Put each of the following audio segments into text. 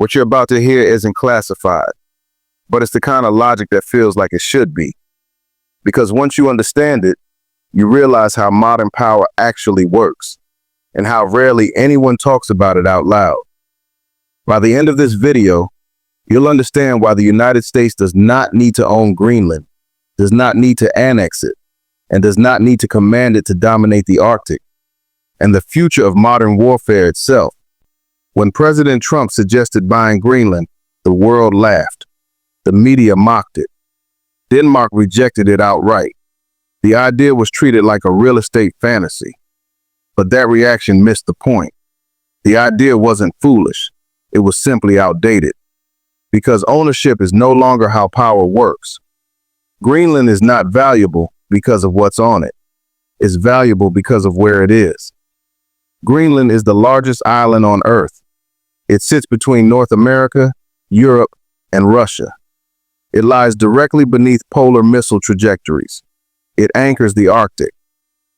What you're about to hear isn't classified, but it's the kind of logic that feels like it should be. Because once you understand it, you realize how modern power actually works and how rarely anyone talks about it out loud. By the end of this video, you'll understand why the United States does not need to own Greenland, does not need to annex it, and does not need to command it to dominate the Arctic, and the future of modern warfare itself. When President Trump suggested buying Greenland, the world laughed. The media mocked it. Denmark rejected it outright. The idea was treated like a real estate fantasy. But that reaction missed the point. The idea wasn't foolish. It was simply outdated. Because ownership is no longer how power works. Greenland is not valuable because of what's on it. It's valuable because of where it is. Greenland is the largest island on Earth. It sits between North America, Europe, and Russia. It lies directly beneath polar missile trajectories. It anchors the Arctic.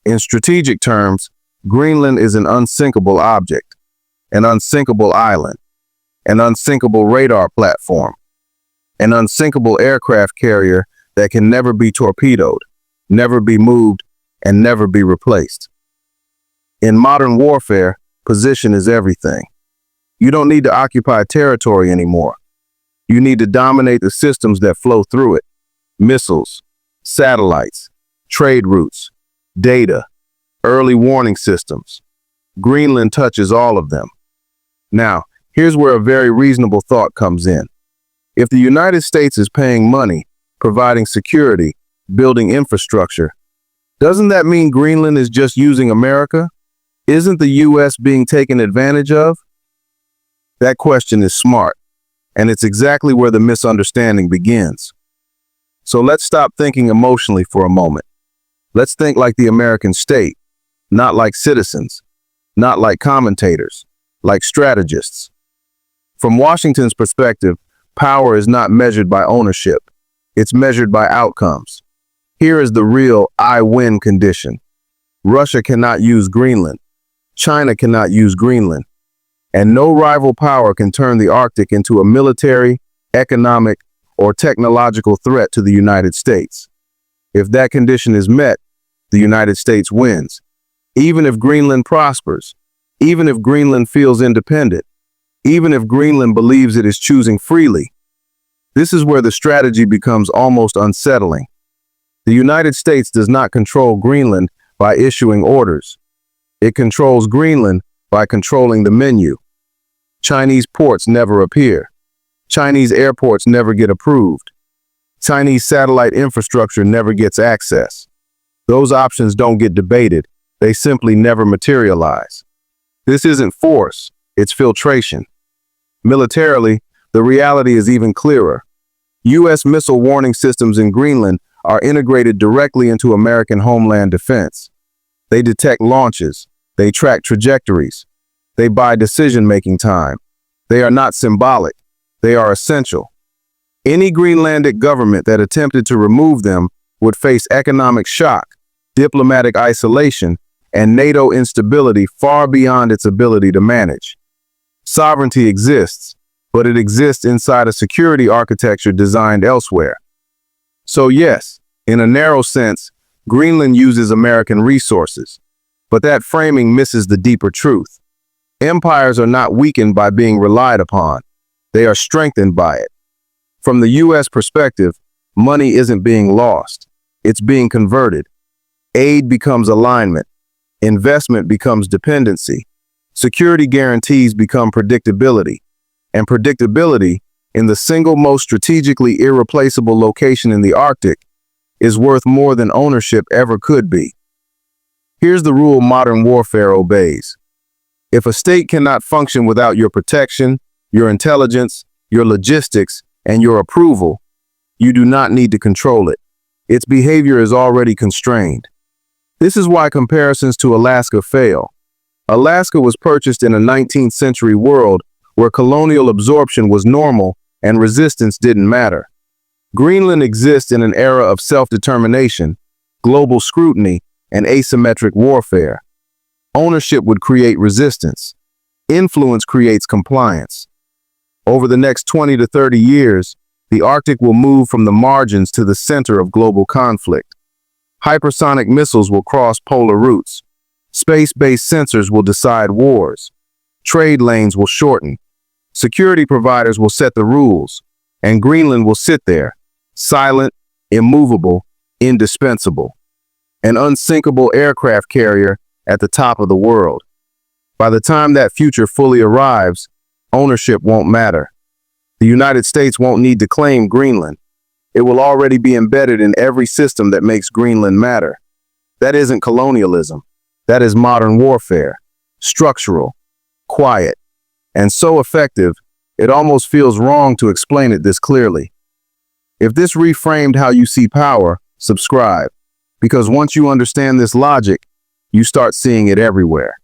In strategic terms, Greenland is an unsinkable object, an unsinkable island, an unsinkable radar platform, an unsinkable aircraft carrier that can never be torpedoed, never be moved, and never be replaced. In modern warfare, position is everything. You don't need to occupy territory anymore. You need to dominate the systems that flow through it. Missiles, satellites, trade routes, data, early warning systems. Greenland touches all of them. Now, here's where a very reasonable thought comes in. If the United States is paying money, providing security, building infrastructure, doesn't that mean Greenland is just using America? Isn't the U.S. being taken advantage of? That question is smart, and it's exactly where the misunderstanding begins. So let's stop thinking emotionally for a moment. Let's think like the American state, not like citizens, not like commentators, like strategists. From Washington's perspective, power is not measured by ownership. It's measured by outcomes. Here is the real I win condition. Russia cannot use Greenland. China cannot use Greenland. And no rival power can turn the Arctic into a military, economic, or technological threat to the United States. If that condition is met, the United States wins. Even if Greenland prospers, even if Greenland feels independent, even if Greenland believes it is choosing freely. This is where the strategy becomes almost unsettling. The United States does not control Greenland by issuing orders. It controls Greenland by controlling the menu. Chinese ports never appear. Chinese airports never get approved. Chinese satellite infrastructure never gets access. Those options don't get debated. They simply never materialize. This isn't force, it's filtration. Militarily, the reality is even clearer. U.S. missile warning systems in Greenland are integrated directly into American homeland defense. They detect launches. They track trajectories. They buy decision-making time. They are not symbolic. They are essential. Any Greenlandic government that attempted to remove them would face economic shock, diplomatic isolation, and NATO instability far beyond its ability to manage. Sovereignty exists, but it exists inside a security architecture designed elsewhere. So yes, in a narrow sense, Greenland uses American resources, but that framing misses the deeper truth. Empires are not weakened by being relied upon. They are strengthened by it. From the U.S. perspective, money isn't being lost. It's being converted. Aid becomes alignment. Investment becomes dependency. Security guarantees become predictability. And predictability, in the single most strategically irreplaceable location in the Arctic, is worth more than ownership ever could be. Here's the rule modern warfare obeys. If a state cannot function without your protection, your intelligence, your logistics, and your approval, you do not need to control it. Its behavior is already constrained. This is why comparisons to Alaska fail. Alaska was purchased in a 19th century world where colonial absorption was normal and resistance didn't matter. Greenland exists in an era of self-determination, global scrutiny, and asymmetric warfare. Ownership would create resistance. Influence creates compliance. Over the next 20 to 30 years, the Arctic will move from the margins to the center of global conflict. Hypersonic missiles will cross polar routes. Space-based sensors will decide wars. Trade lanes will shorten. Security providers will set the rules. And Greenland will sit there, silent, immovable, indispensable. An unsinkable aircraft carrier at the top of the world. By the time that future fully arrives, ownership won't matter. The United States won't need to claim Greenland. It will already be embedded in every system that makes Greenland matter. That isn't colonialism. That is modern warfare. Structural, quiet, and so effective, it almost feels wrong to explain it this clearly. If this reframed how you see power, subscribe. Because once you understand this logic, you start seeing it everywhere.